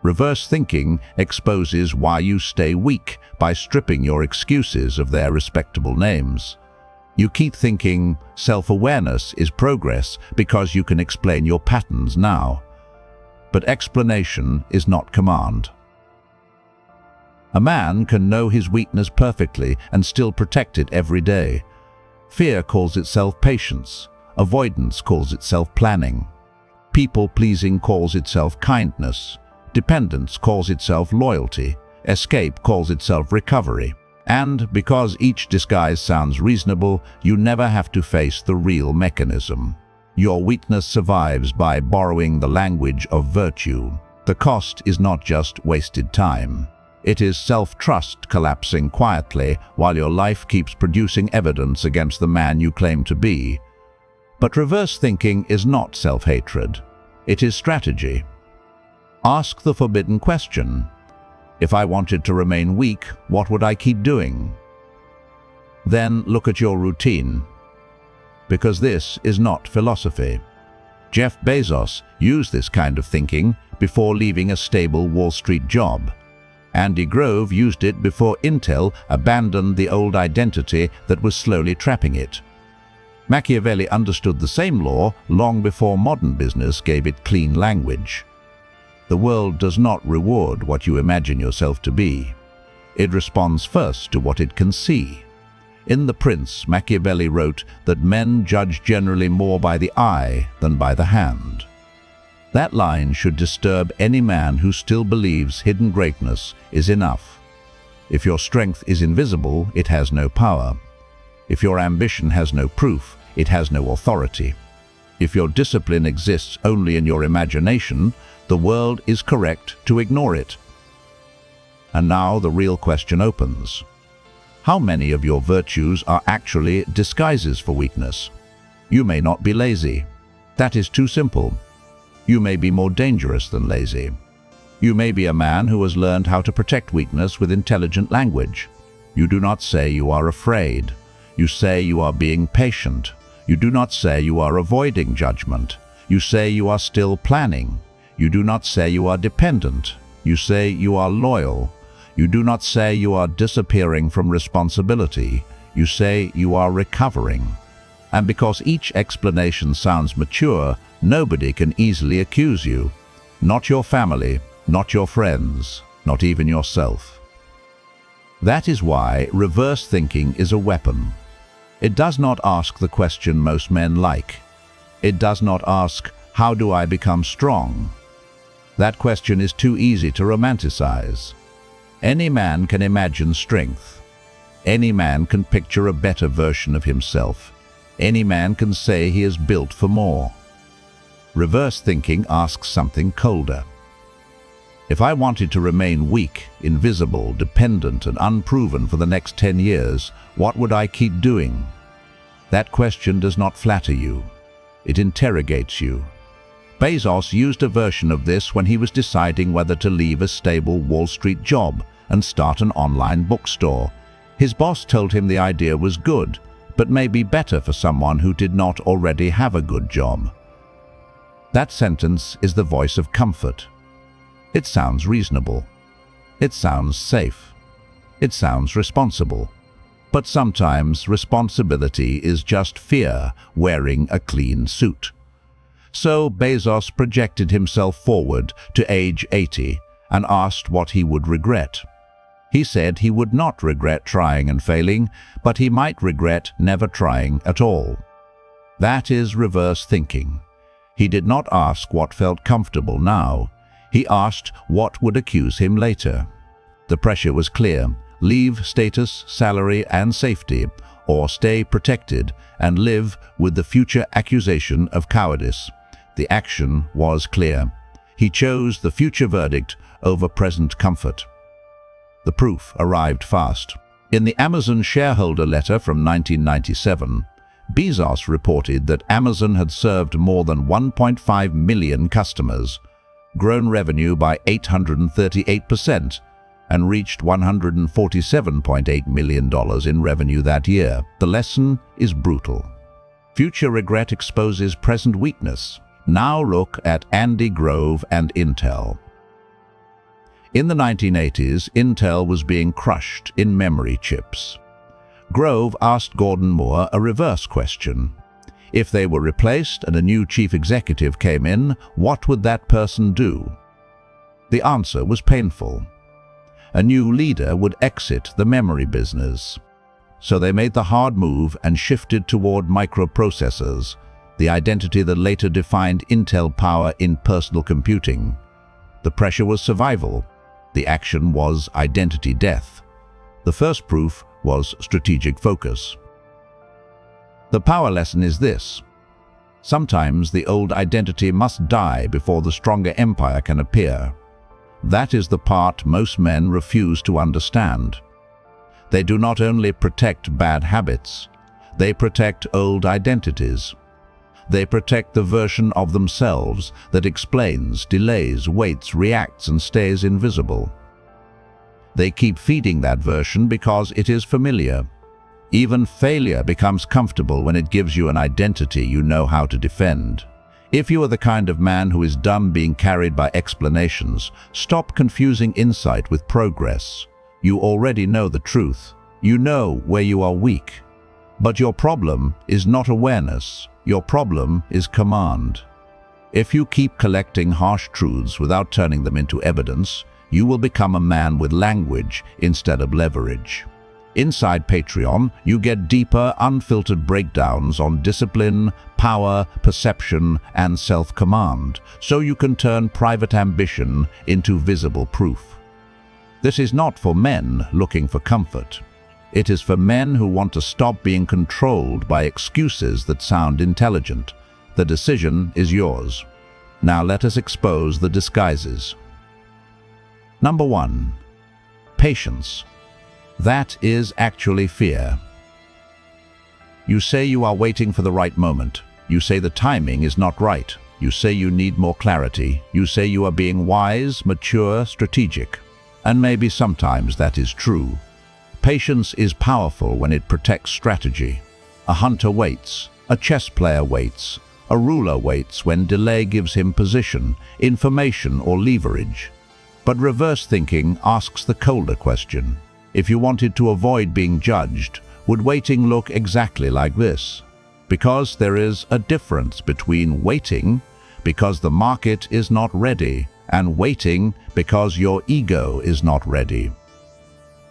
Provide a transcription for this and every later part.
Reverse thinking exposes why you stay weak by stripping your excuses of their respectable names. You keep thinking self-awareness is progress because you can explain your patterns now. But explanation is not command. A man can know his weakness perfectly and still protect it every day. Fear calls itself patience. Avoidance calls itself planning. People-pleasing calls itself kindness. Dependence calls itself loyalty. Escape calls itself recovery. And because each disguise sounds reasonable, you never have to face the real mechanism. Your weakness survives by borrowing the language of virtue. The cost is not just wasted time. It is self-trust collapsing quietly while your life keeps producing evidence against the man you claim to be. But reverse thinking is not self-hatred. It is strategy. Ask the forbidden question. If I wanted to remain weak, what would I keep doing? Then look at your routine. Because this is not philosophy. Jeff Bezos used this kind of thinking before leaving a stable Wall Street job. Andy Grove used it before Intel abandoned the old identity that was slowly trapping it. Machiavelli understood the same law long before modern business gave it clean language. The world does not reward what you imagine yourself to be. It responds first to what it can see. In The Prince, Machiavelli wrote that men judge generally more by the eye than by the hand. That line should disturb any man who still believes hidden greatness is enough. If your strength is invisible, it has no power. If your ambition has no proof, it has no authority. If your discipline exists only in your imagination, the world is correct to ignore it. And now the real question opens. How many of your virtues are actually disguises for weakness? You may not be lazy. That is too simple. You may be more dangerous than lazy. You may be a man who has learned how to protect weakness with intelligent language. You do not say you are afraid. You say you are being patient. You do not say you are avoiding judgment. You say you are still planning. You do not say you are dependent. You say you are loyal. You do not say you are disappearing from responsibility. You say you are recovering. And because each explanation sounds mature, nobody can easily accuse you. Not your family, not your friends, not even yourself. That is why reverse thinking is a weapon. It does not ask the question most men like. It does not ask, how do I become strong? That question is too easy to romanticize. Any man can imagine strength. Any man can picture a better version of himself. Any man can say he is built for more. Reverse thinking asks something colder. If I wanted to remain weak, invisible, dependent, and unproven for the next 10 years, what would I keep doing? That question does not flatter you. It interrogates you. Bezos used a version of this when he was deciding whether to leave a stable Wall Street job and start an online bookstore. His boss told him the idea was good, but may be better for someone who did not already have a good job. That sentence is the voice of comfort. It sounds reasonable. It sounds safe. It sounds responsible. But sometimes responsibility is just fear wearing a clean suit. So Bezos projected himself forward to age 80 and asked what he would regret. He said he would not regret trying and failing, but he might regret never trying at all. That is reverse thinking. He did not ask what felt comfortable now. He asked what would accuse him later. The pressure was clear. Leave status, salary, and safety, or stay protected and live with the future accusation of cowardice. The action was clear. He chose the future verdict over present comfort. The proof arrived fast. In the Amazon shareholder letter from 1997, Bezos reported that Amazon had served more than 1.5 million customers, grown revenue by 838%, and reached $147.8 million in revenue that year. The lesson is brutal. Future regret exposes present weakness. Now look at Andy Grove and Intel. In the 1980s, Intel was being crushed in memory chips. Grove asked Gordon Moore a reverse question. If they were replaced and a new chief executive came in, what would that person do? The answer was painful. A new leader would exit the memory business. So they made the hard move and shifted toward microprocessors, the identity that later defined Intel power in personal computing. The pressure was survival. The action was identity death. The first proof was strategic focus. The power lesson is this: sometimes the old identity must die before the stronger empire can appear. That is the part most men refuse to understand. They do not only protect bad habits, they protect old identities. They protect the version of themselves that explains, delays, waits, reacts, and stays invisible. They keep feeding that version because it is familiar. Even failure becomes comfortable when it gives you an identity you know how to defend. If you are the kind of man who is done being carried by explanations, stop confusing insight with progress. You already know the truth. You know where you are weak. But your problem is not awareness. Your problem is command. If you keep collecting harsh truths without turning them into evidence, you will become a man with language instead of leverage. Inside Patreon, you get deeper, unfiltered breakdowns on discipline, power, perception, and self-command, so you can turn private ambition into visible proof. This is not for men looking for comfort. It is for men who want to stop being controlled by excuses that sound intelligent. The decision is yours. Now let us expose the disguises. Number 1. Patience. That is actually fear. You say you are waiting for the right moment. You say the timing is not right. You say you need more clarity. You say you are being wise, mature, strategic. And maybe sometimes that is true. Patience is powerful when it protects strategy. A hunter waits. A chess player waits. A ruler waits when delay gives him position, information, or leverage. But reverse thinking asks the colder question. If you wanted to avoid being judged, would waiting look exactly like this? Because there is a difference between waiting because the market is not ready and waiting because your ego is not ready.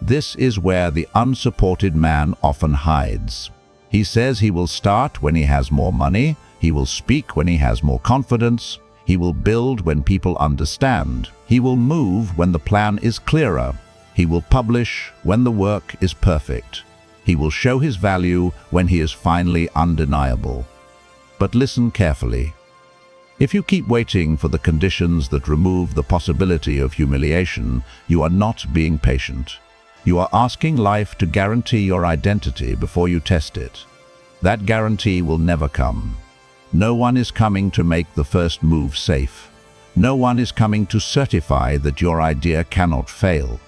This is where the unsupported man often hides. He says he will start when he has more money, he will speak when he has more confidence, he will build when people understand, he will move when the plan is clearer. He will publish when the work is perfect. He will show his value when he is finally undeniable. But listen carefully. If you keep waiting for the conditions that remove the possibility of humiliation, you are not being patient. You are asking life to guarantee your identity before you test it. That guarantee will never come. No one is coming to make the first move safe. No one is coming to certify that your idea cannot fail.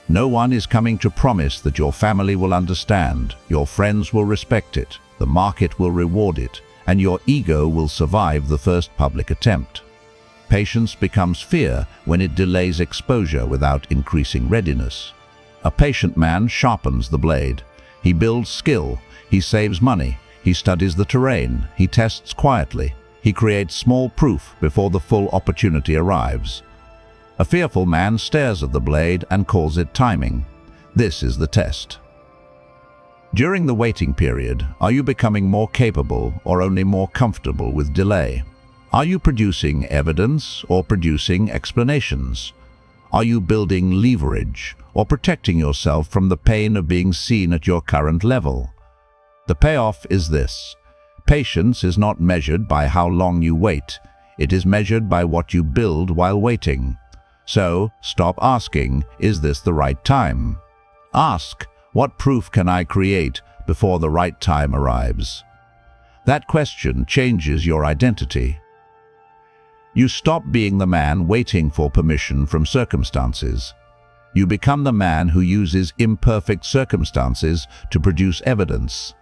No one is coming to promise that your family will understand, your friends will respect it, the market will reward it, and your ego will survive the first public attempt. Patience becomes fear when it delays exposure without increasing readiness. A patient man sharpens the blade. He builds skill, he saves money, he studies the terrain, he tests quietly, he creates small proof before the full opportunity arrives. A fearful man stares at the blade and calls it timing. This is the test. During the waiting period, are you becoming more capable or only more comfortable with delay? Are you producing evidence or producing explanations? Are you building leverage or protecting yourself from the pain of being seen at your current level? The payoff is this. Patience is not measured by how long you wait. It is measured by what you build while waiting. So, stop asking, is this the right time? Ask, what proof can I create before the right time arrives? That question changes your identity. You stop being the man waiting for permission from circumstances. You become the man who uses imperfect circumstances to produce evidence.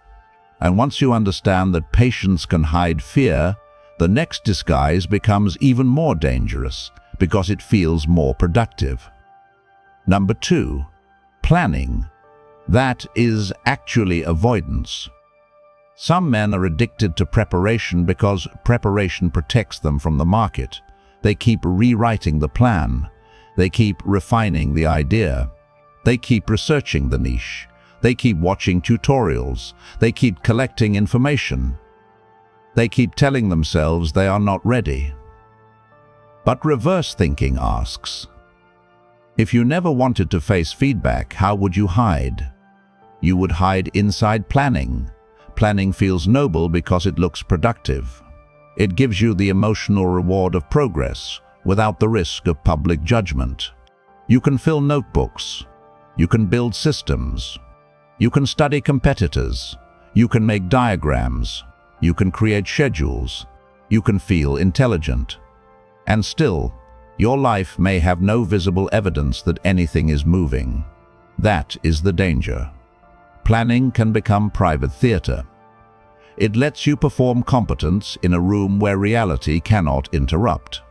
And once you understand that patience can hide fear, the next disguise becomes even more dangerous, because it feels more productive. Number 2. Planning. That is actually avoidance. Some men are addicted to preparation because preparation protects them from the market. They keep rewriting the plan. They keep refining the idea. They keep researching the niche. They keep watching tutorials. They keep collecting information. They keep telling themselves they are not ready. But reverse thinking asks, if you never wanted to face feedback, how would you hide? You would hide inside planning. Planning feels noble because it looks productive. It gives you the emotional reward of progress without the risk of public judgment. You can fill notebooks. You can build systems. You can study competitors. You can make diagrams. You can create schedules. You can feel intelligent. And still, your life may have no visible evidence that anything is moving. That is the danger. Planning can become private theater. It lets you perform competence in a room where reality cannot interrupt.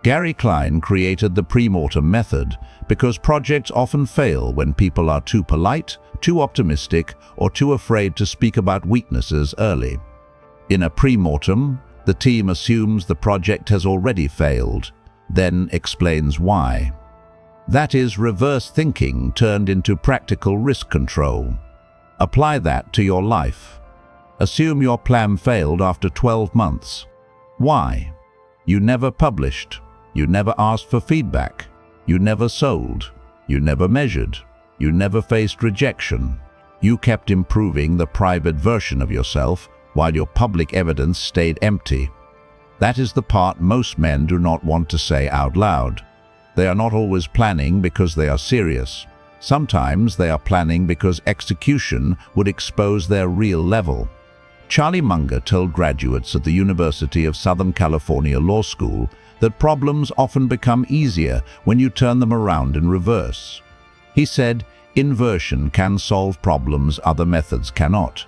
Gary Klein created the pre-mortem method because projects often fail when people are too polite, too optimistic, or too afraid to speak about weaknesses early. In a pre-mortem, the team assumes the project has already failed, then explains why. That is reverse thinking turned into practical risk control. Apply that to your life. Assume your plan failed after 12 months. Why? You never published. You never asked for feedback. You never sold. You never measured. You never faced rejection. You kept improving the private version of yourself while your public evidence stayed empty. That is the part most men do not want to say out loud. They are not always planning because they are serious. Sometimes they are planning because execution would expose their real level. Charlie Munger told graduates at the University of Southern California Law School that problems often become easier when you turn them around in reverse. He said, inversion can solve problems other methods cannot.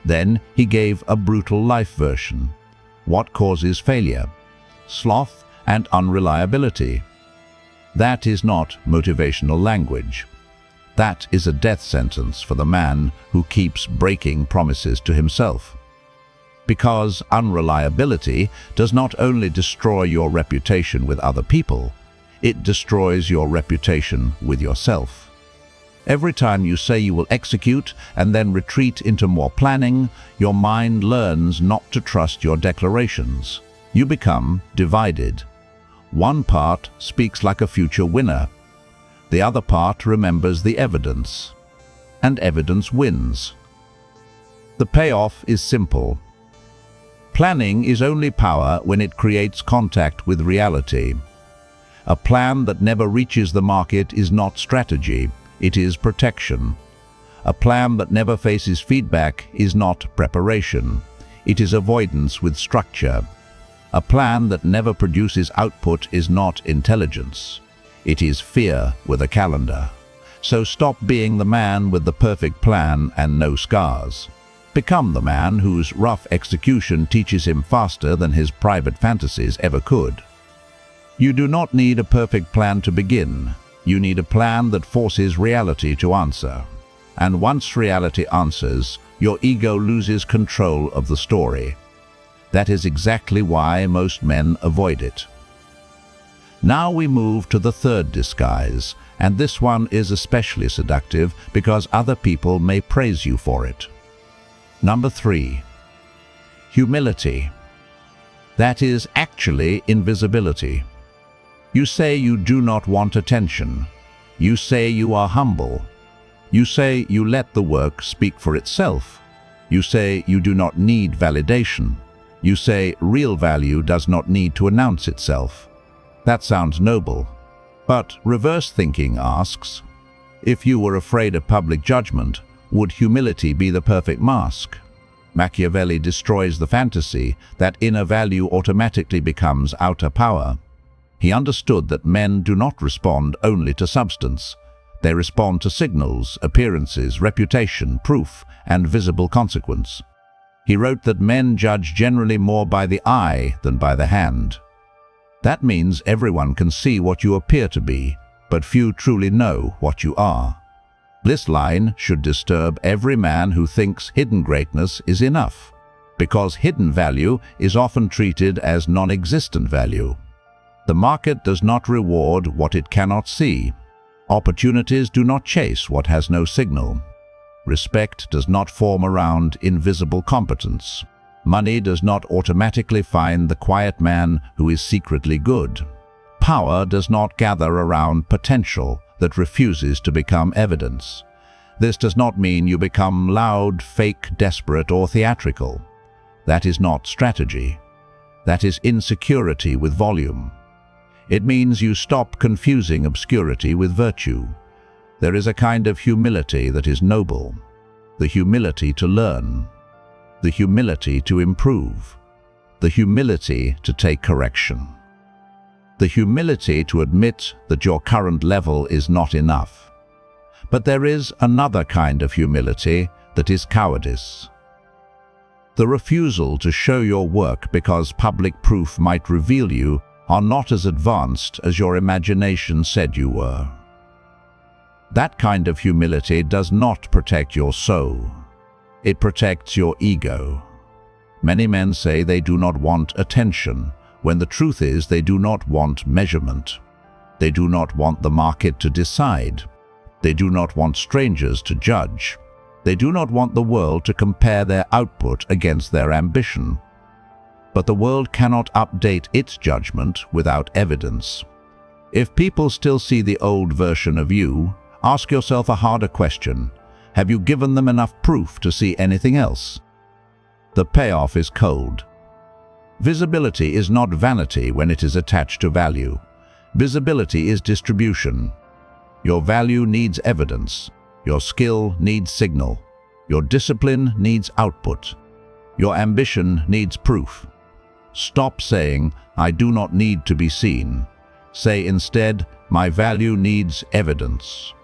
Then he gave a brutal life version. What causes failure? Sloth and unreliability. That is not motivational language. That is a death sentence for the man who keeps breaking promises to himself. Because unreliability does not only destroy your reputation with other people, it destroys your reputation with yourself. Every time you say you will execute and then retreat into more planning, your mind learns not to trust your declarations. You become divided. One part speaks like a future winner. The other part remembers the evidence. And evidence wins. The payoff is simple. Planning is only power when it creates contact with reality. A plan that never reaches the market is not strategy, it is protection. A plan that never faces feedback is not preparation, it is avoidance with structure. A plan that never produces output is not intelligence, it is fear with a calendar. So stop being the man with the perfect plan and no scars. Become the man whose rough execution teaches him faster than his private fantasies ever could. You do not need a perfect plan to begin. You need a plan that forces reality to answer. And once reality answers, your ego loses control of the story. That is exactly why most men avoid it. Now we move to the third disguise, and this one is especially seductive because other people may praise you for it. Number 3. Humility. That is actually invisibility. You say you do not want attention. You say you are humble. You say you let the work speak for itself. You say you do not need validation. You say real value does not need to announce itself. That sounds noble. But reverse thinking asks, if you were afraid of public judgment, would humility be the perfect mask? Machiavelli destroys the fantasy that inner value automatically becomes outer power. He understood that men do not respond only to substance. They respond to signals, appearances, reputation, proof, and visible consequence. He wrote that men judge generally more by the eye than by the hand. That means everyone can see what you appear to be, but few truly know what you are. This line should disturb every man who thinks hidden greatness is enough, because hidden value is often treated as non-existent value. The market does not reward what it cannot see. Opportunities do not chase what has no signal. Respect does not form around invisible competence. Money does not automatically find the quiet man who is secretly good. Power does not gather around potential that refuses to become evidence. This does not mean you become loud, fake, desperate, or theatrical. That is not strategy. That is insecurity with volume. It means you stop confusing obscurity with virtue. There is a kind of humility that is noble. The humility to learn. The humility to improve. The humility to take correction. The humility to admit that your current level is not enough. But there is another kind of humility that is cowardice. The refusal to show your work because public proof might reveal you are not as advanced as your imagination said you were. That kind of humility does not protect your soul. It protects your ego. Many men say they do not want attention, when the truth is they do not want measurement. They do not want the market to decide. They do not want strangers to judge. They do not want the world to compare their output against their ambition. But the world cannot update its judgment without evidence. If people still see the old version of you, ask yourself a harder question. Have you given them enough proof to see anything else? The payoff is cold. Visibility is not vanity when it is attached to value. Visibility is distribution. Your value needs evidence. Your skill needs signal. Your discipline needs output. Your ambition needs proof. Stop saying, "I do not need to be seen." Say instead, "My value needs evidence."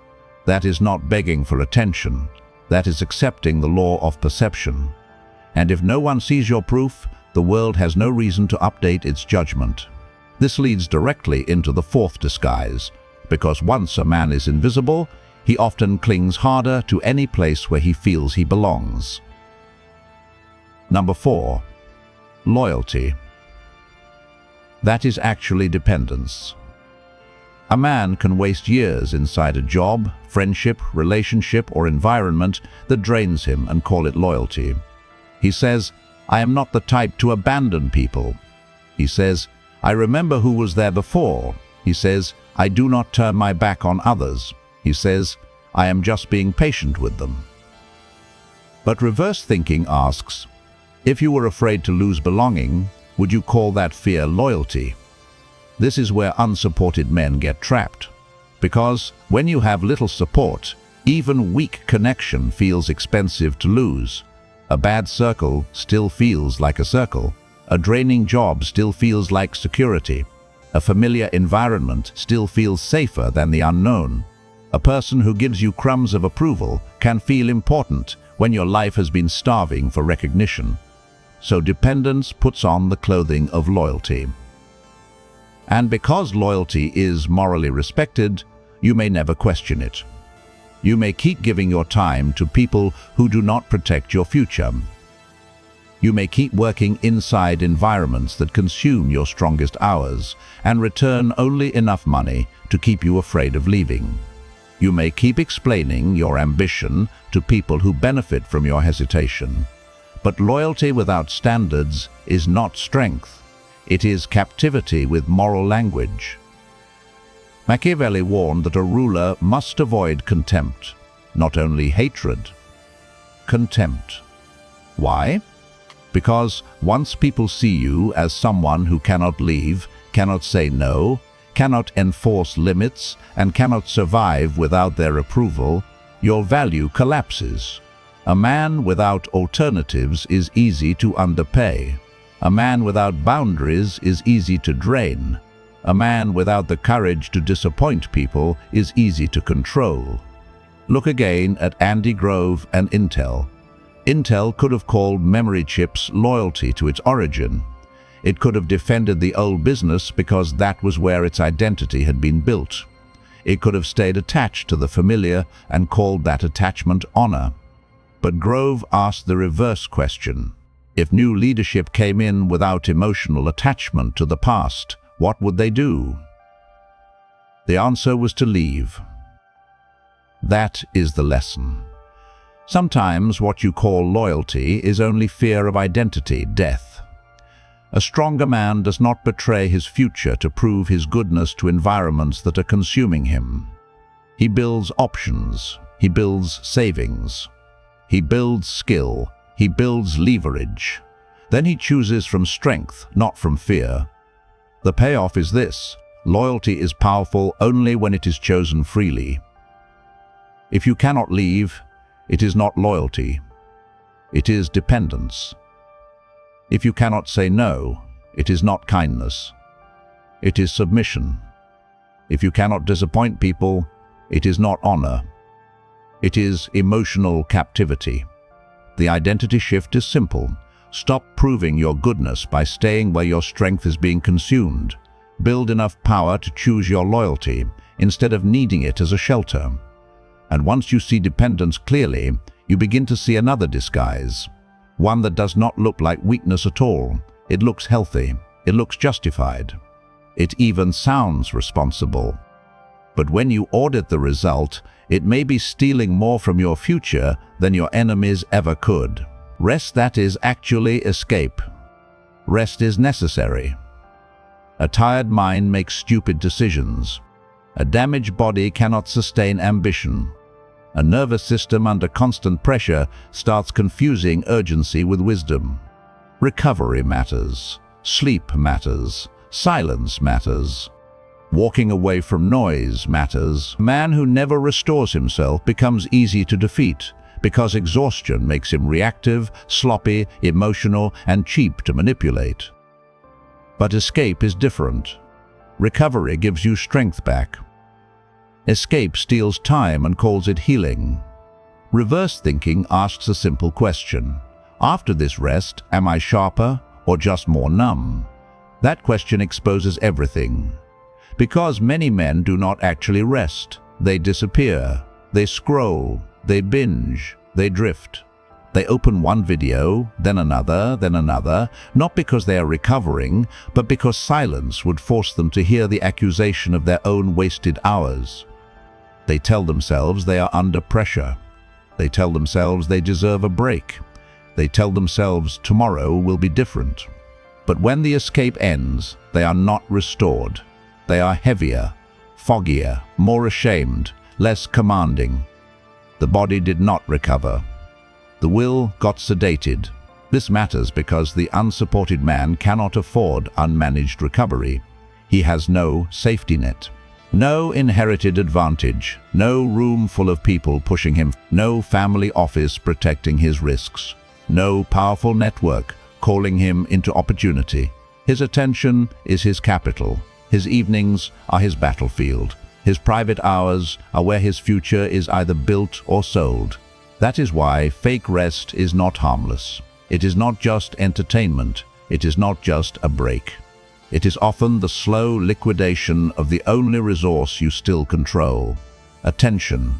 That is not begging for attention. That is accepting the law of perception. And if no one sees your proof, the world has no reason to update its judgment. This leads directly into the fourth disguise, because once a man is invisible, he often clings harder to any place where he feels he belongs. Number 4. Loyalty. That is actually dependence. A man can waste years inside a job, friendship, relationship, or environment that drains him and call it loyalty. He says, "I am not the type to abandon people." He says, "I remember who was there before." He says, "I do not turn my back on others." He says, "I am just being patient with them." But reverse thinking asks, if you were afraid to lose belonging, would you call that fear loyalty? This is where unsupported men get trapped. Because when you have little support, even weak connection feels expensive to lose. A bad circle still feels like a circle. A draining job still feels like security. A familiar environment still feels safer than the unknown. A person who gives you crumbs of approval can feel important when your life has been starving for recognition. So dependence puts on the clothing of loyalty. And because loyalty is morally respected, you may never question it. You may keep giving your time to people who do not protect your future. You may keep working inside environments that consume your strongest hours and return only enough money to keep you afraid of leaving. You may keep explaining your ambition to people who benefit from your hesitation. But loyalty without standards is not strength. It is captivity with moral language. Machiavelli warned that a ruler must avoid contempt, not only hatred. Contempt. Why? Because once people see you as someone who cannot leave, cannot say no, cannot enforce limits, and cannot survive without their approval, your value collapses. A man without alternatives is easy to underpay. A man without boundaries is easy to drain. A man without the courage to disappoint people is easy to control. Look again at Andy Grove and Intel. Intel could have called memory chips loyalty to its origin. It could have defended the old business because that was where its identity had been built. It could have stayed attached to the familiar and called that attachment honor. But Grove asked the reverse question. If new leadership came in without emotional attachment to the past, what would they do? The answer was to leave. That is the lesson. Sometimes what you call loyalty is only fear of identity, death. A stronger man does not betray his future to prove his goodness to environments that are consuming him. He builds options. He builds savings. He builds skill. He builds leverage. Then he chooses from strength, not from fear. The payoff is this: loyalty is powerful only when it is chosen freely. If you cannot leave, it is not loyalty. It is dependence. If you cannot say no, it is not kindness. It is submission. If you cannot disappoint people, it is not honor. It is emotional captivity. The identity shift is simple. Stop proving your goodness by staying where your strength is being consumed. Build enough power to choose your loyalty instead of needing it as a shelter. And once you see dependence clearly, you begin to see another disguise. One that does not look like weakness at all. It looks healthy. It looks justified. It even sounds responsible. But when you audit the result, it may be stealing more from your future than your enemies ever could. Rest, that is actually escape. Rest is necessary. A tired mind makes stupid decisions. A damaged body cannot sustain ambition. A nervous system under constant pressure starts confusing urgency with wisdom. Recovery matters. Sleep matters. Silence matters. Walking away from noise matters. A man who never restores himself becomes easy to defeat because exhaustion makes him reactive, sloppy, emotional, and cheap to manipulate. But escape is different. Recovery gives you strength back. Escape steals time and calls it healing. Reverse thinking asks a simple question. After this rest, am I sharper or just more numb? That question exposes everything. Because many men do not actually rest. They disappear. They scroll. They binge. They drift. They open one video, then another, not because they are recovering, but because silence would force them to hear the accusation of their own wasted hours. They tell themselves they are under pressure. They tell themselves they deserve a break. They tell themselves tomorrow will be different. But when the escape ends, they are not restored. They are heavier, foggier, more ashamed, less commanding. The body did not recover. The will got sedated. This matters because the unsupported man cannot afford unmanaged recovery. He has no safety net. No inherited advantage, no room full of people pushing him, no family office protecting his risks, no powerful network calling him into opportunity. His attention is his capital. His evenings are his battlefield. His private hours are where his future is either built or sold. That is why fake rest is not harmless. It is not just entertainment. It is not just a break. It is often the slow liquidation of the only resource you still control: attention.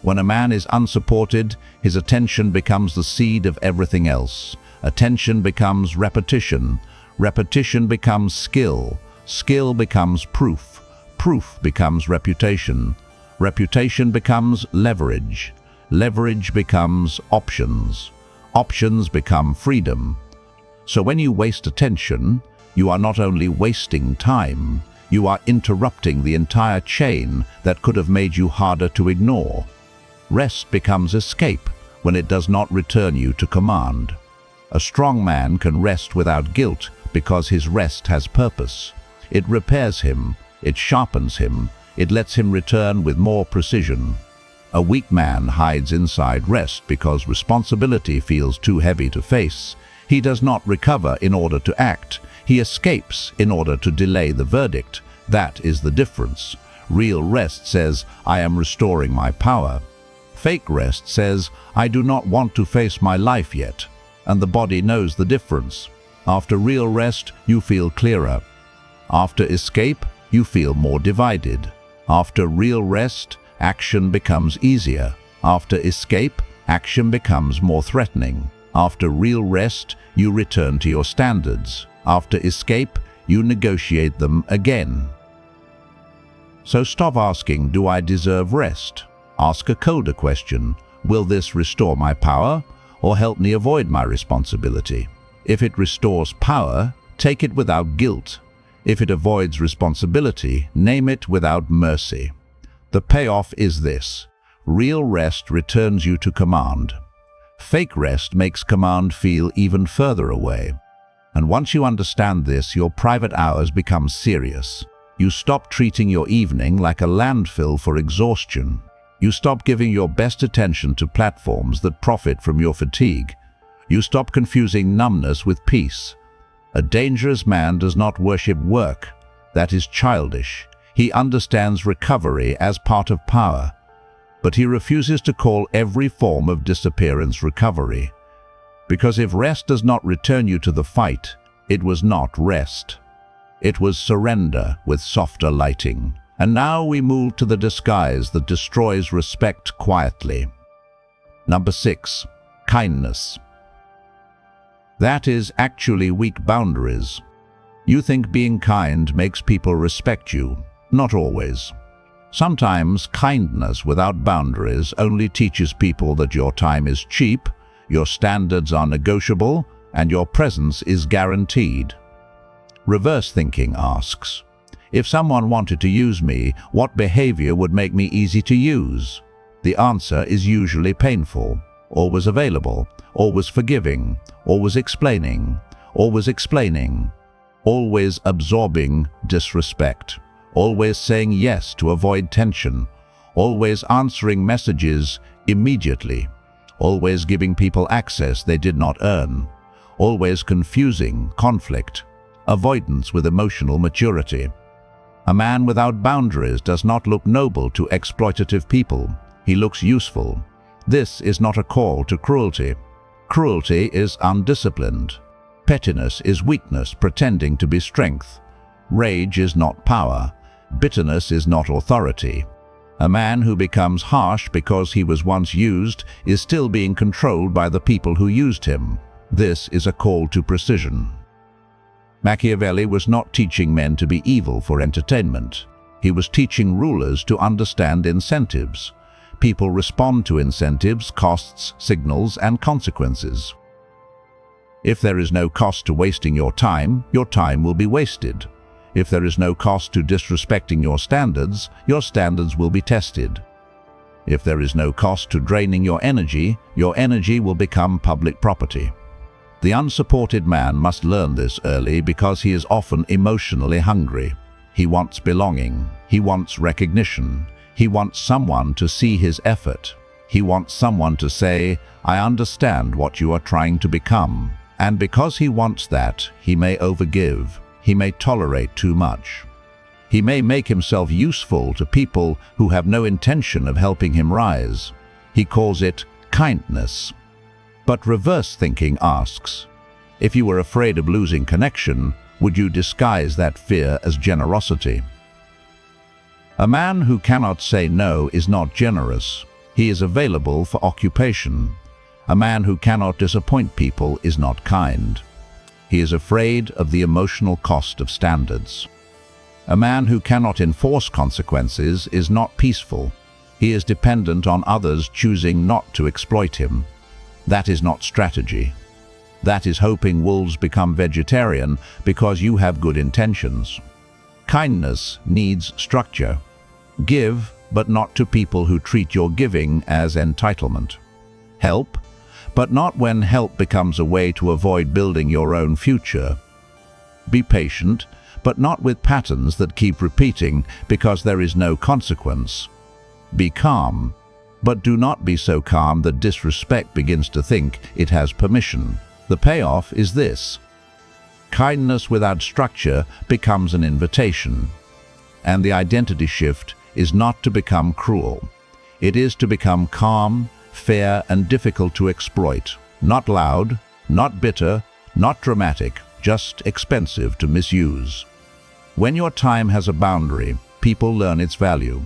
When a man is unsupported, his attention becomes the seed of everything else. Attention becomes repetition. Repetition becomes skill. Skill becomes proof. Proof becomes reputation. Reputation becomes leverage. Leverage becomes options. Options become freedom. So when you waste attention, you are not only wasting time, you are interrupting the entire chain that could have made you harder to ignore. Rest becomes escape when it does not return you to command. A strong man can rest without guilt because his rest has purpose. It repairs him, it sharpens him, it lets him return with more precision. A weak man hides inside rest because responsibility feels too heavy to face. He does not recover in order to act. He escapes in order to delay the verdict. That is the difference. Real rest says, I am restoring my power. Fake rest says, I do not want to face my life yet. And the body knows the difference. After real rest, you feel clearer. After escape, you feel more divided. After real rest, action becomes easier. After escape, action becomes more threatening. After real rest, you return to your standards. After escape, you negotiate them again. So stop asking, do I deserve rest? Ask a colder question. Will this restore my power or help me avoid my responsibility? If it restores power, take it without guilt. If it avoids responsibility, name it without mercy. The payoff is this: real rest returns you to command. Fake rest makes command feel even further away. And once you understand this, your private hours become serious. You stop treating your evening like a landfill for exhaustion. You stop giving your best attention to platforms that profit from your fatigue. You stop confusing numbness with peace. A dangerous man does not worship work. That is childish. He understands recovery as part of power, but he refuses to call every form of disappearance recovery. Because if rest does not return you to the fight, it was not rest. It was surrender with softer lighting. And now we move to the disguise that destroys respect quietly. Number 6. Kindness. That is actually weak boundaries. You think being kind makes people respect you. Not always. Sometimes kindness without boundaries only teaches people that your time is cheap, your standards are negotiable, and your presence is guaranteed. Reverse thinking asks, if someone wanted to use me, what behavior would make me easy to use? The answer is usually painful, always available, always forgiving, always explaining, always absorbing disrespect, always saying yes to avoid tension, always answering messages immediately, always giving people access they did not earn, always confusing conflict, avoidance with emotional maturity. A man without boundaries does not look noble to exploitative people. He looks useful. This is not a call to cruelty. Cruelty is undisciplined. Pettiness is weakness pretending to be strength. Rage is not power. Bitterness is not authority. A man who becomes harsh because he was once used is still being controlled by the people who used him. This is a call to precision. Machiavelli was not teaching men to be evil for entertainment. He was teaching rulers to understand incentives. People respond to incentives, costs, signals, and consequences. If there is no cost to wasting your time will be wasted. If there is no cost to disrespecting your standards will be tested. If there is no cost to draining your energy will become public property. The unsupported man must learn this early because he is often emotionally hungry. He wants belonging. He wants recognition. He wants someone to see his effort. He wants someone to say, I understand what you are trying to become. And because he wants that, he may overgive. He may tolerate too much. He may make himself useful to people who have no intention of helping him rise. He calls it kindness. But reverse thinking asks, if you were afraid of losing connection, would you disguise that fear as generosity? A man who cannot say no is not generous. He is available for occupation. A man who cannot disappoint people is not kind. He is afraid of the emotional cost of standards. A man who cannot enforce consequences is not peaceful. He is dependent on others choosing not to exploit him. That is not strategy. That is hoping wolves become vegetarian because you have good intentions. Kindness needs structure. Give, but not to people who treat your giving as entitlement. Help, but not when help becomes a way to avoid building your own future. Be patient, but not with patterns that keep repeating because there is no consequence. Be calm, but do not be so calm that disrespect begins to think it has permission. The payoff is this: kindness without structure becomes an invitation. And the identity shift is not to become cruel. It is to become calm, fair, and difficult to exploit. Not loud, not bitter, not dramatic, just expensive to misuse. When your time has a boundary, people learn its value.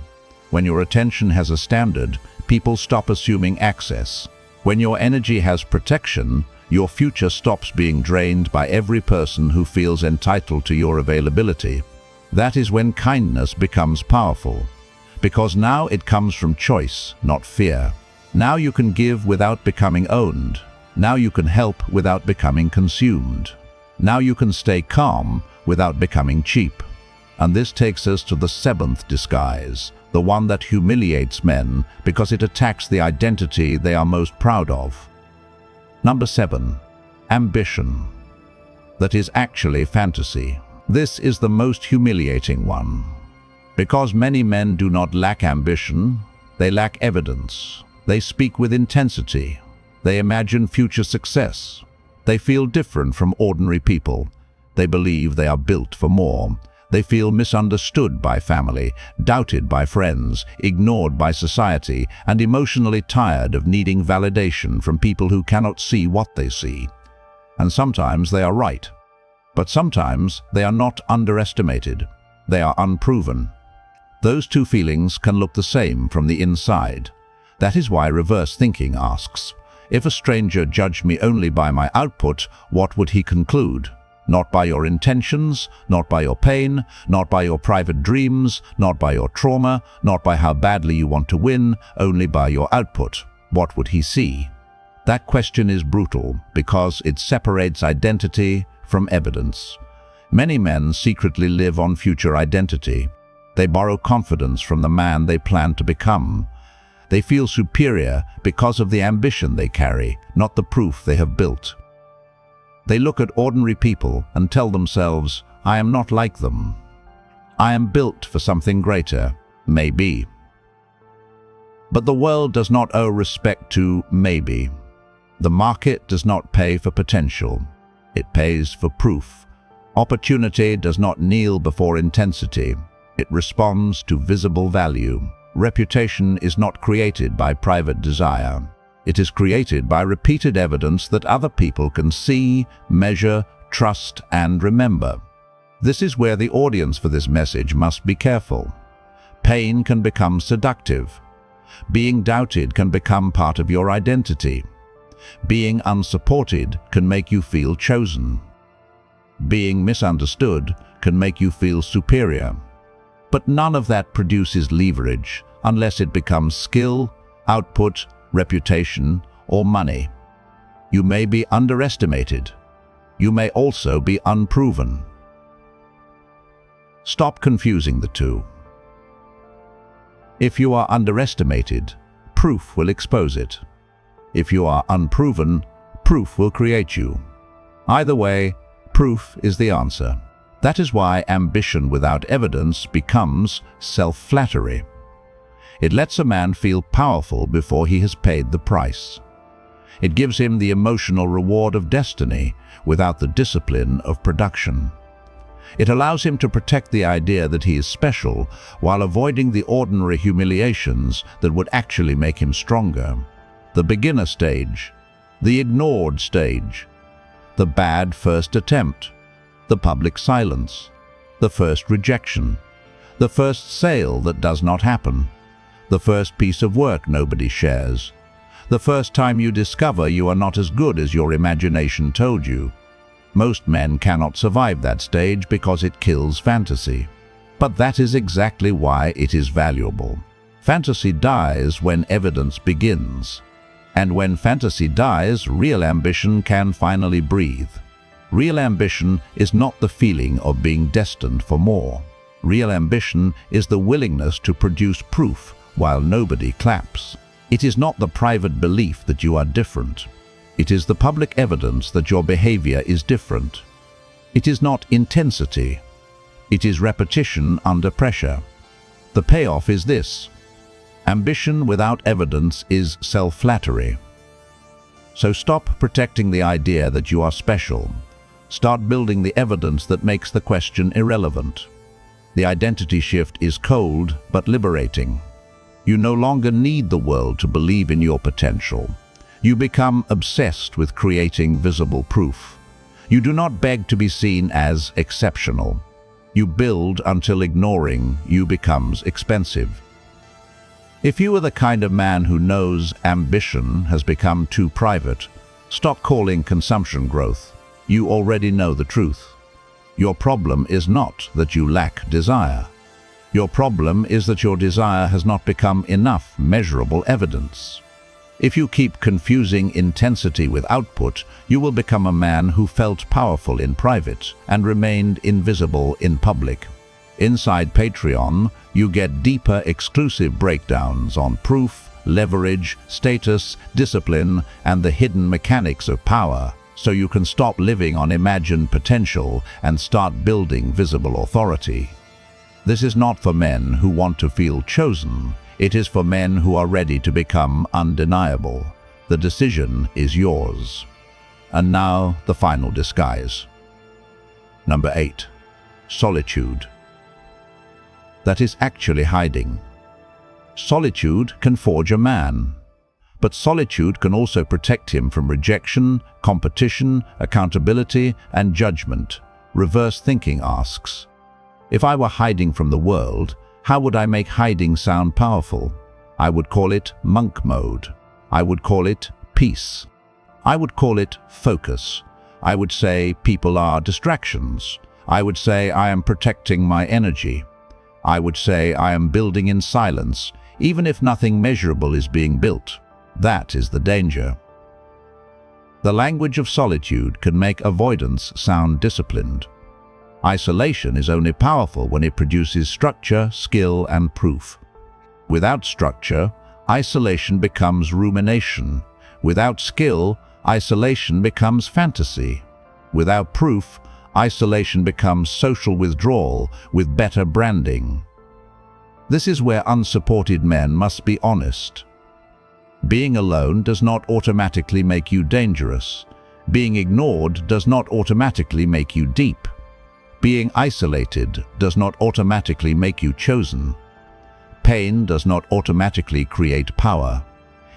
When your attention has a standard, people stop assuming access. When your energy has protection, your future stops being drained by every person who feels entitled to your availability. That is when kindness becomes powerful, because now it comes from choice, not fear. Now you can give without becoming owned. Now you can help without becoming consumed. Now you can stay calm without becoming cheap. And this takes us to the seventh disguise, the one that humiliates men because it attacks the identity they are most proud of. Number 7. Ambition. That is actually fantasy. This is the most humiliating one. Because many men do not lack ambition, they lack evidence. They speak with intensity. They imagine future success. They feel different from ordinary people. They believe they are built for more. They feel misunderstood by family, doubted by friends, ignored by society, and emotionally tired of needing validation from people who cannot see what they see. And sometimes they are right. But sometimes they are not underestimated. They are unproven. Those two feelings can look the same from the inside. That is why reverse thinking asks, if a stranger judged me only by my output, what would he conclude? Not by your intentions, not by your pain, not by your private dreams, not by your trauma, not by how badly you want to win, only by your output. What would he see? That question is brutal because it separates identity from evidence. Many men secretly live on future identity. They borrow confidence from the man they plan to become. They feel superior because of the ambition they carry, not the proof they have built. They look at ordinary people and tell themselves, I am not like them. I am built for something greater, maybe. But the world does not owe respect to maybe. The market does not pay for potential. It pays for proof. Opportunity does not kneel before intensity. It responds to visible value. Reputation is not created by private desire. It is created by repeated evidence that other people can see, measure, trust, and remember. This is where the audience for this message must be careful. Pain can become seductive. Being doubted can become part of your identity. Being unsupported can make you feel chosen. Being misunderstood can make you feel superior. But none of that produces leverage unless it becomes skill, output, reputation, or money. You may be underestimated. You may also be unproven. Stop confusing the two. If you are underestimated, proof will expose it. If you are unproven, proof will create you. Either way, proof is the answer. That is why ambition without evidence becomes self-flattery. It lets a man feel powerful before he has paid the price. It gives him the emotional reward of destiny without the discipline of production. It allows him to protect the idea that he is special while avoiding the ordinary humiliations that would actually make him stronger. The beginner stage, the ignored stage, the bad first attempt, the public silence, the first rejection, the first sale that does not happen, the first piece of work nobody shares, the first time you discover you are not as good as your imagination told you. Most men cannot survive that stage because it kills fantasy. But that is exactly why it is valuable. Fantasy dies when evidence begins. And when fantasy dies, real ambition can finally breathe. Real ambition is not the feeling of being destined for more. Real ambition is the willingness to produce proof while nobody claps. It is not the private belief that you are different. It is the public evidence that your behavior is different. It is not intensity. It is repetition under pressure. The payoff is this. Ambition without evidence is self-flattery. So stop protecting the idea that you are special. Start building the evidence that makes the question irrelevant. The identity shift is cold but liberating. You no longer need the world to believe in your potential. You become obsessed with creating visible proof. You do not beg to be seen as exceptional. You build until ignoring you becomes expensive. If you are the kind of man who knows ambition has become too private, stop calling consumption growth. You already know the truth. Your problem is not that you lack desire. Your problem is that your desire has not become enough measurable evidence. If you keep confusing intensity with output, you will become a man who felt powerful in private and remained invisible in public. Inside Patreon, you get deeper exclusive breakdowns on proof, leverage, status, discipline, and the hidden mechanics of power, so you can stop living on imagined potential and start building visible authority. This is not for men who want to feel chosen. It is for men who are ready to become undeniable. The decision is yours. And now, the final disguise. Number 8. Solitude. That is actually hiding. Solitude can forge a man, but solitude can also protect him from rejection, competition, accountability, and judgment. Reverse thinking asks, if I were hiding from the world, how would I make hiding sound powerful? I would call it monk mode. I would call it peace. I would call it focus. I would say people are distractions. I would say I am protecting my energy. I would say I am building in silence, even if nothing measurable is being built. That is the danger. The language of solitude can make avoidance sound disciplined. Isolation is only powerful when it produces structure, skill, and proof. Without structure, isolation becomes rumination. Without skill, isolation becomes fantasy. Without proof, isolation becomes social withdrawal with better branding. This is where unsupported men must be honest. Being alone does not automatically make you dangerous. Being ignored does not automatically make you deep. Being isolated does not automatically make you chosen. Pain does not automatically create power.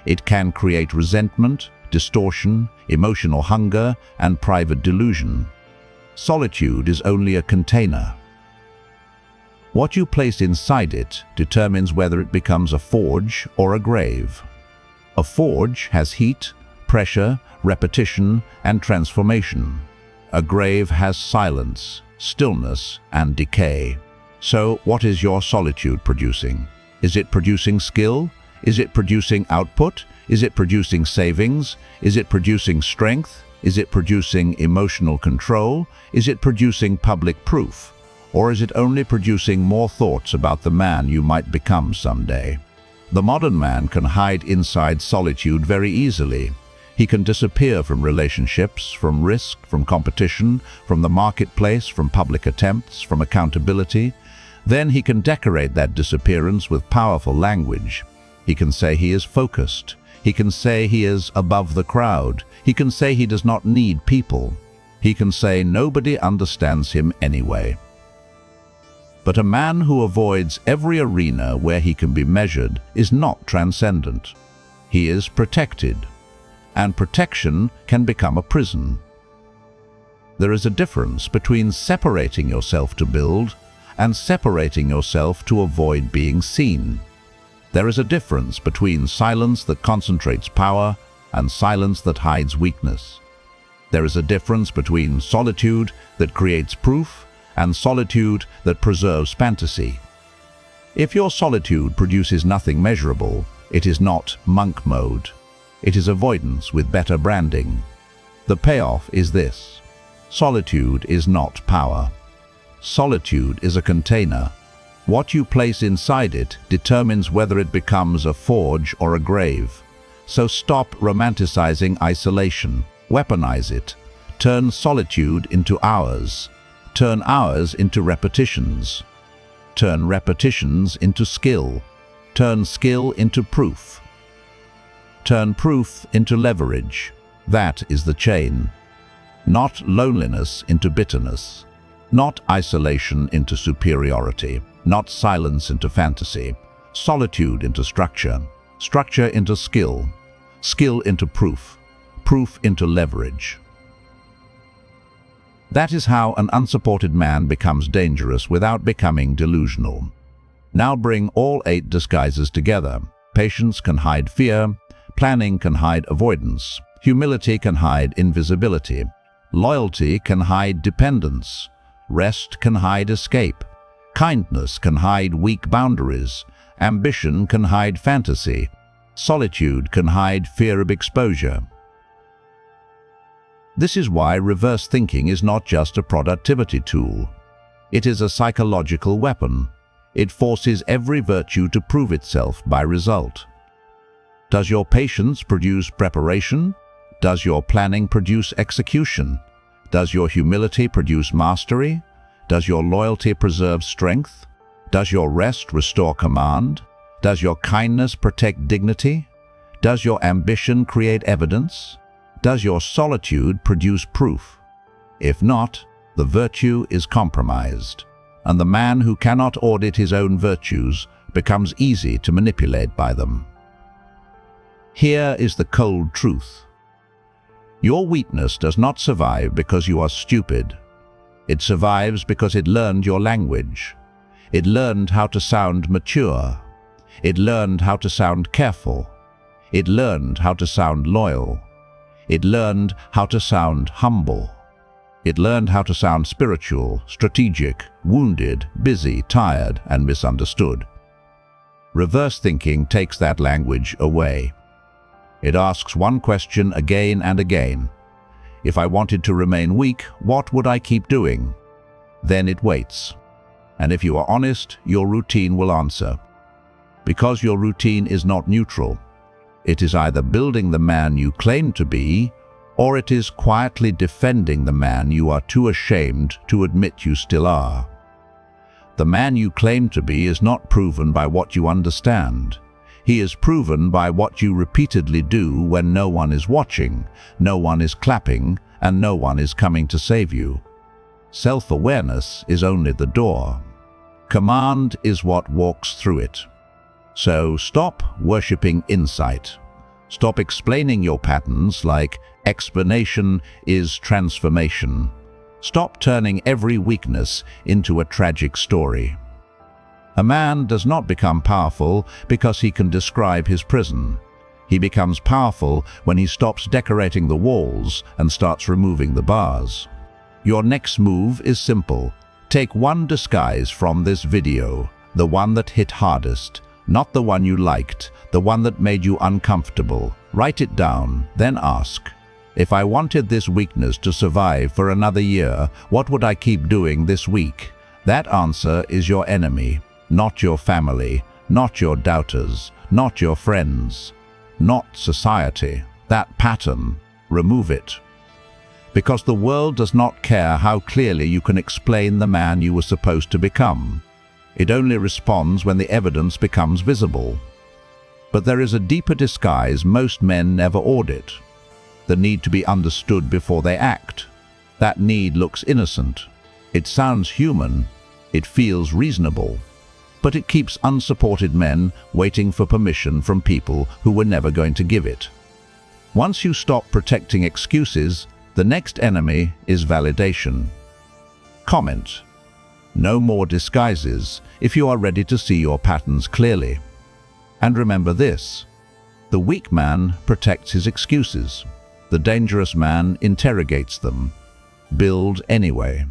It can create resentment, distortion, emotional hunger, and private delusion. Solitude is only a container. What you place inside it determines whether it becomes a forge or a grave. A forge has heat, pressure, repetition, and transformation. A grave has silence, stillness, and decay. So, what is your solitude producing? Is it producing skill? Is it producing output? Is it producing savings? Is it producing strength? Is it producing emotional control? Is it producing public proof? Or is it only producing more thoughts about the man you might become someday? The modern man can hide inside solitude very easily. He can disappear from relationships, from risk, from competition, from the marketplace, from public attempts, from accountability. Then he can decorate that disappearance with powerful language. He can say he is focused. He can say he is above the crowd. He can say he does not need people. He can say nobody understands him anyway. But a man who avoids every arena where he can be measured is not transcendent. He is protected, and protection can become a prison. There is a difference between separating yourself to build and separating yourself to avoid being seen. There is a difference between silence that concentrates power and silence that hides weakness. There is a difference between solitude that creates proof and solitude that preserves fantasy. If your solitude produces nothing measurable, it is not monk mode. It is avoidance with better branding. The payoff is this: solitude is not power. Solitude is a container. What you place inside it determines whether it becomes a forge or a grave. So stop romanticizing isolation. Weaponize it. Turn solitude into hours. Turn hours into repetitions. Turn repetitions into skill. Turn skill into proof. Turn proof into leverage. That is the chain. Not loneliness into bitterness. Not isolation into superiority. Not silence into fantasy. Solitude into structure. Structure into skill. Skill into proof. Proof into leverage. That is how an unsupported man becomes dangerous without becoming delusional. Now bring all 8 disguises together. Patience can hide fear, planning can hide avoidance, humility can hide invisibility, loyalty can hide dependence, rest can hide escape, kindness can hide weak boundaries, ambition can hide fantasy, solitude can hide fear of exposure. This is why reverse thinking is not just a productivity tool. It is a psychological weapon. It forces every virtue to prove itself by result. Does your patience produce preparation? Does your planning produce execution? Does your humility produce mastery? Does your loyalty preserve strength? Does your rest restore command? Does your kindness protect dignity? Does your ambition create evidence? Does your solitude produce proof? If not, the virtue is compromised, and the man who cannot audit his own virtues becomes easy to manipulate by them. Here is the cold truth. Your weakness does not survive because you are stupid. It survives because it learned your language. It learned how to sound mature. It learned how to sound careful. It learned how to sound loyal. It learned how to sound humble. It learned how to sound spiritual, strategic, wounded, busy, tired, and misunderstood. Reverse thinking takes that language away. It asks one question again and again. If I wanted to remain weak, what would I keep doing? Then it waits. And if you are honest, your routine will answer. Because your routine is not neutral. It is either building the man you claim to be, or it is quietly defending the man you are too ashamed to admit you still are. The man you claim to be is not proven by what you understand. He is proven by what you repeatedly do when no one is watching, no one is clapping, and no one is coming to save you. Self-awareness is only the door. Command is what walks through it. So stop worshipping insight. Stop explaining your patterns like explanation is transformation. Stop turning every weakness into a tragic story. A man does not become powerful because he can describe his prison. He becomes powerful when he stops decorating the walls and starts removing the bars. Your next move is simple. Take one disguise from this video, the one that hit hardest. Not the one you liked, the one that made you uncomfortable. Write it down, then ask, if I wanted this weakness to survive for another year, what would I keep doing this week? That answer is your enemy, not your family, not your doubters, not your friends, not society. That pattern, remove it. Because the world does not care how clearly you can explain the man you were supposed to become. It only responds when the evidence becomes visible. But there is a deeper disguise most men never audit. The need to be understood before they act. That need looks innocent. It sounds human. It feels reasonable. But it keeps unsupported men waiting for permission from people who were never going to give it. Once you stop protecting excuses, the next enemy is validation. Comment. No more disguises if you are ready to see your patterns clearly. And remember this, the weak man protects his excuses. The dangerous man interrogates them. Build anyway.